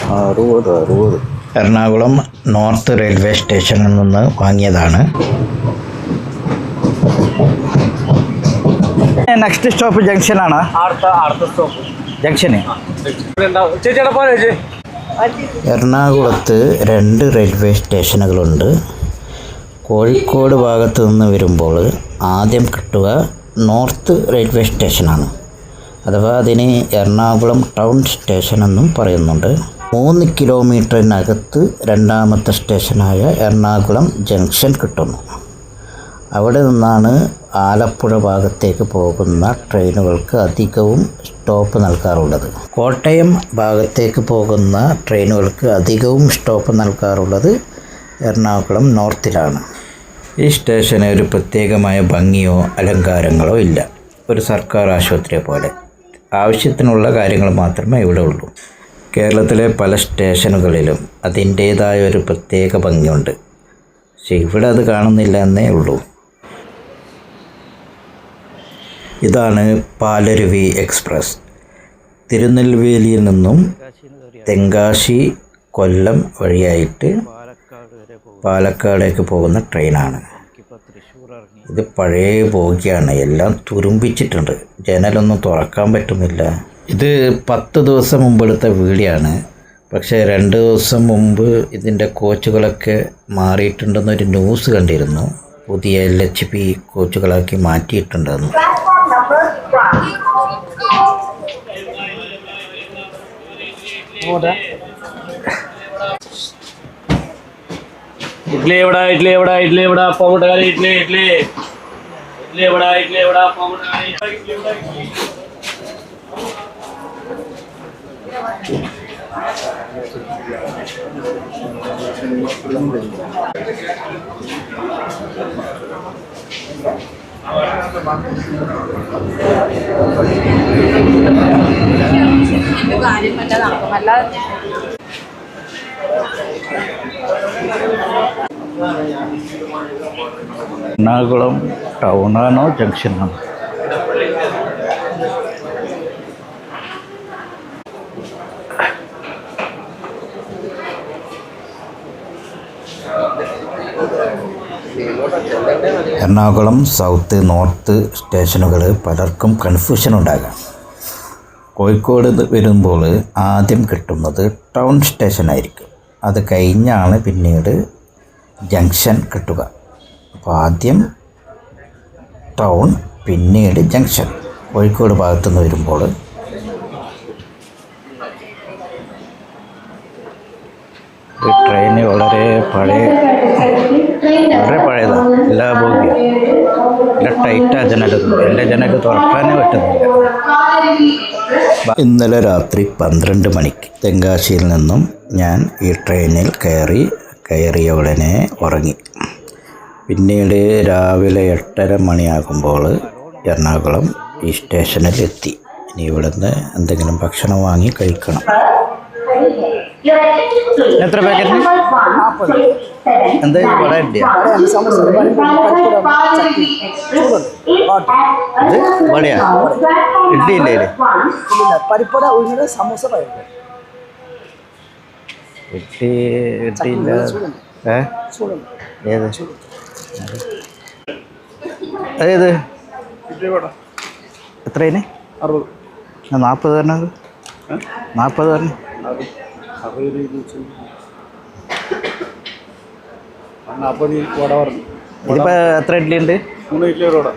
60. Ernakulam north railway സ്റ്റേഷനിൽ നിന്ന് വാങ്ങിയതാണ്. നെക്സ്റ്റ് സ്റ്റോപ്പ് ജംഗ്ഷനാണ്. അടുത്ത സ്റ്റോപ്പ് ജംഗ്ഷന്. ചേച്ചി എറണാകുളത്ത് 2 റെയിൽവേ സ്റ്റേഷനുകളുണ്ട്. കോഴിക്കോട് ഭാഗത്ത് നിന്ന് വരുമ്പോൾ ആദ്യം കിട്ടുക നോർത്ത് റെയിൽവേ സ്റ്റേഷനാണ്. അഥവാ അതിന് എറണാകുളം ടൗൺ സ്റ്റേഷൻ എന്നും പറയുന്നുണ്ട്. 3 കിലോമീറ്ററിനകത്ത് രണ്ടാമത്തെ സ്റ്റേഷനായ എറണാകുളം ജംഗ്ഷൻ കിട്ടുന്നു. അവിടെ നിന്നാണ് ആലപ്പുഴ ഭാഗത്തേക്ക് പോകുന്ന ട്രെയിനുകൾക്ക് അധികവും സ്റ്റോപ്പ് നൽകാറുള്ളത്. കോട്ടയം ഭാഗത്തേക്ക് പോകുന്ന ട്രെയിനുകൾക്ക് അധികവും സ്റ്റോപ്പ് നൽകാറുള്ളത് എറണാകുളം നോർത്തിലാണ്. ഈ സ്റ്റേഷന് ഒരു പ്രത്യേകമായ ഭംഗിയോ അലങ്കാരങ്ങളോ ഇല്ല. ഒരു സർക്കാർ ആശുപത്രിയെ പോലെ ആവശ്യത്തിനുള്ള കാര്യങ്ങൾ മാത്രമേ ഇവിടെ ഉള്ളൂ. കേരളത്തിലെ പല സ്റ്റേഷനുകളിലും അതിൻ്റേതായ ഒരു പ്രത്യേക ഭംഗിയുണ്ട്. പക്ഷെ ഇവിടെ അത് കാണുന്നില്ല എന്നേ ഉള്ളൂ. ഇതാണ് പാലരുവി എക്സ്പ്രസ്. തിരുനെൽവേലിയിൽ നിന്നും തെങ്കാശി, കൊല്ലം വഴിയായിട്ട് പാലക്കാടേക്ക് പോകുന്ന ട്രെയിനാണ്. ഇത് പഴയ ബോഗിയാണ്. എല്ലാം തുരുമ്പിച്ചിട്ടുണ്ട്. ജനലൊന്നും തുറക്കാൻ പറ്റുന്നില്ല. ഇത് 10 ദിവസം മുമ്പെടുത്ത വീഡിയോ ആണ്. പക്ഷേ 2 ദിവസം മുമ്പ് ഇതിൻ്റെ കോച്ചുകളൊക്കെ മാറിയിട്ടുണ്ടെന്നൊരു ന്യൂസ് കണ്ടിരുന്നു. പുതിയ LHP കോച്ചുകളാക്കി മാറ്റിയിട്ടുണ്ടെന്ന്. ഇഡ്ലി എവിടെ പോകട്ടെ ഇഡ്ലി എവിടെ പോകട്ടെ. എറണാകുളം ടൗണാണോ ജംഗ്ഷനാണോ? എറണാകുളം സൗത്ത്, നോർത്ത് സ്റ്റേഷനുകൾ പലർക്കും കൺഫ്യൂഷൻ ഉണ്ടാകാം. കോഴിക്കോട് വരുമ്പോൾ ആദ്യം കിട്ടുന്നത് ടൗൺ സ്റ്റേഷനായിരിക്കും. അത് കഴിഞ്ഞാണ് പിന്നീട് ജംഗ്ഷൻ കിട്ടുക. അപ്പോൾ ആദ്യം ടൗൺ, പിന്നീട് ജംഗ്ഷൻ. കോഴിക്കോട് ഭാഗത്തുനിന്ന് വരുമ്പോൾ ഈ ട്രെയിന് വളരെ പഴയതാണ്. എല്ലാ ബോഗിയും നല്ല ടൈറ്റാണ്. എൻ്റെ ജനല് തുറക്കാനേ പറ്റുന്നില്ല. ഇന്നലെ രാത്രി 12 മണിക്ക് തെങ്കാശിയിൽ നിന്നും ഞാൻ ഈ ട്രെയിനിൽ കയറിയ ഉടനെ ഉറങ്ങി. പിന്നീട് രാവിലെ 8:30 മണിയാകുമ്പോൾ എറണാകുളം ഈ സ്റ്റേഷനിൽ എത്തി. ഇനി ഇവിടുന്ന് എന്തെങ്കിലും ഭക്ഷണം വാങ്ങി കഴിക്കണം. എത്ര പാക്കറ്റ്? 40. എന്താ വട ഇഡ്ഡലിയാ? വടയാ? ഇഡ്ഡലി ഇല്ലേ? പരിപ്പട, ഉഴുന്നത്, സമൂസ, ഇഡ്ഡലി ഇല്ല. ഏത് എത്രയിന്? 60. 40 തരണത്. 40 തരണം. ഇതിപ്പോൾ എത്ര ഇഡ്ഡലി ഉണ്ട്? 3 ഇഡ്ഡലി ഒരു വട.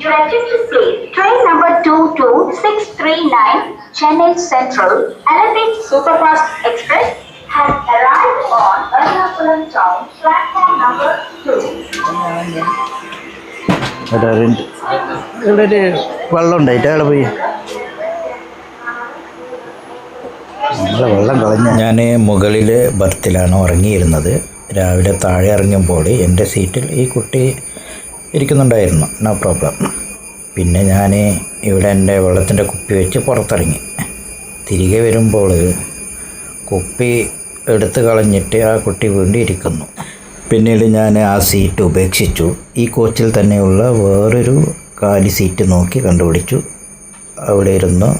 Your attention please. Train number 22639 Chennai Central Elevated Superfast Express has arrived on Ernakulam Town platform number 2. ഇവിടെ ഒരു വെള്ളം ഉണ്ടായിട്ട് അവിടെ പോയി വെള്ളം കളഞ്ഞ. ഞാൻ മുകളിലെ ബർത്തിലാണ് ഉറങ്ങിയിരുന്നത്. രാവിലെ താഴെ ഇറങ്ങുമ്പോൾ എൻ്റെ സീറ്റിൽ ഈ കുട്ടി ഇരിക്കുന്നുണ്ടായിരുന്നു. No problem. പിന്നെ ഞാൻ ഇവിടെ എൻ്റെ വെള്ളത്തിൻ്റെ കുപ്പി വെച്ച് പുറത്തിറങ്ങി. തിരികെ വരുമ്പോൾ കുപ്പി എടുത്തു കളഞ്ഞിട്ട് ആ കുട്ടി വീണ്ടും ഇരിക്കുന്നു. പിന്നീട് ഞാൻ ആ സീറ്റ് ഉപേക്ഷിച്ചു. ഈ കോച്ചിൽ തന്നെയുള്ള വേറൊരു കാലി സീറ്റ് നോക്കി കണ്ടുപിടിച്ചു. അവിടെ ഇരുന്ന്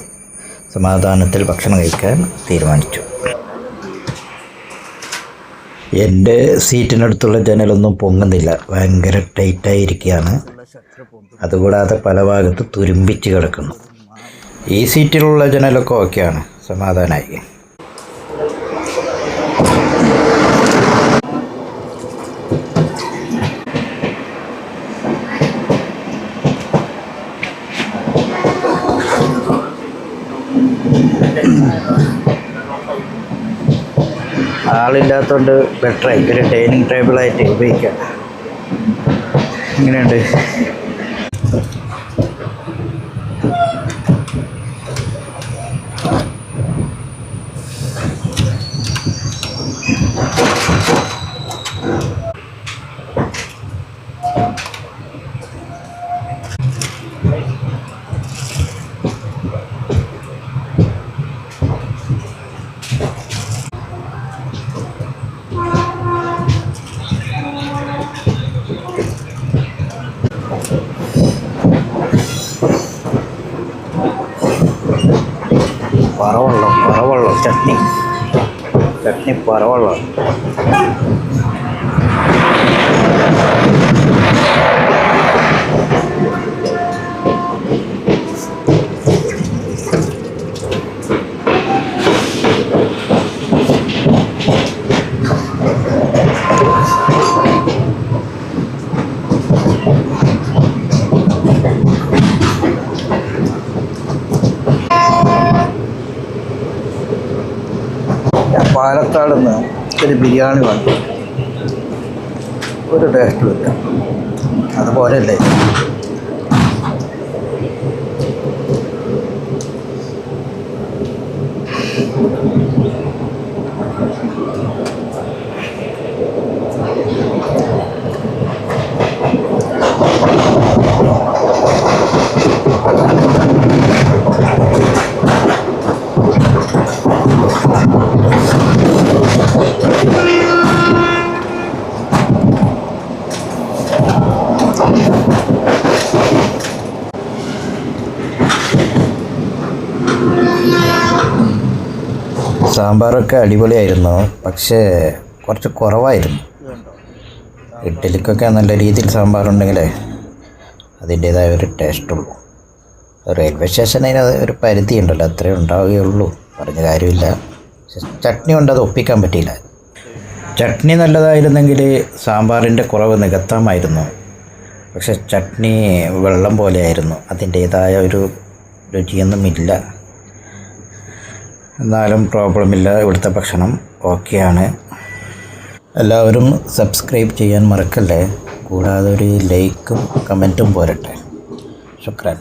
സമാധാനത്തിൽ ഭക്ഷണം കഴിക്കാൻ തീരുമാനിച്ചു. എൻ്റെ സീറ്റിനടുത്തുള്ള ജനലൊന്നും പൊങ്ങുന്നില്ല, ഭയങ്കര ടൈറ്റായിരിക്കുകയാണ്. അതുകൂടാതെ പല ഭാഗത്ത് തുരുമ്പിച്ച് കിടക്കുന്നു. ഈ സീറ്റിലുള്ള ജനലൊക്കെ ഓക്കെയാണ്, സമാധാനമായി. ആളില്ലാത്തതുകൊണ്ട് ബെറ്ററായി, ഒരു ഡൈനിങ് ടേബിളായിട്ട് ഉപയോഗിക്കാം. എങ്ങനെയുണ്ട്? പറവെള്ളം ചട്നി പറവെള്ളം. പാലക്കാട് നിന്ന് ഒരു ബിരിയാണി വാങ്ങി, ഒരു ടേസ്റ്റ് ഇല്ല. അതുപോലെയല്ലേ സാമ്പാറൊക്കെ അടിപൊളിയായിരുന്നു, പക്ഷേ കുറച്ച് കുറവായിരുന്നു. ഇഡ്ഡലിക്കൊക്കെ നല്ല രീതിയിൽ സാമ്പാറുണ്ടെങ്കിലേ അതിൻ്റേതായ ഒരു ടേസ്റ്റുള്ളൂ. റെയിൽവേ സ്റ്റേഷനിൽ അത് ഒരു പരിധി ഉണ്ടല്ലോ, അത്രേ ഉണ്ടാവുകയുള്ളൂ, പറഞ്ഞ കാര്യമില്ല. ചട്നി കൊണ്ട് അത് ഒപ്പിക്കാൻ പറ്റിയില്ല. ചട്നി നല്ലതായിരുന്നെങ്കിൽ സാമ്പാറിൻ്റെ കുറവ് നികത്താമായിരുന്നു. പക്ഷെ ചട്നി വെള്ളം പോലെയായിരുന്നു, അതിൻ്റേതായ ഒരു രുചിയൊന്നുമില്ല. എന്നാലും പ്രോബ്ലമില്ല, ഇവിടുത്തെ ഭക്ഷണം ഓക്കെയാണ്. എല്ലാവരും സബ്സ്ക്രൈബ് ചെയ്യാൻ മറക്കല്ലേ. കൂടാതെ ഒരു ലൈക്കും കമൻറ്റും പോരട്ടെ. ശുക്രാൻ.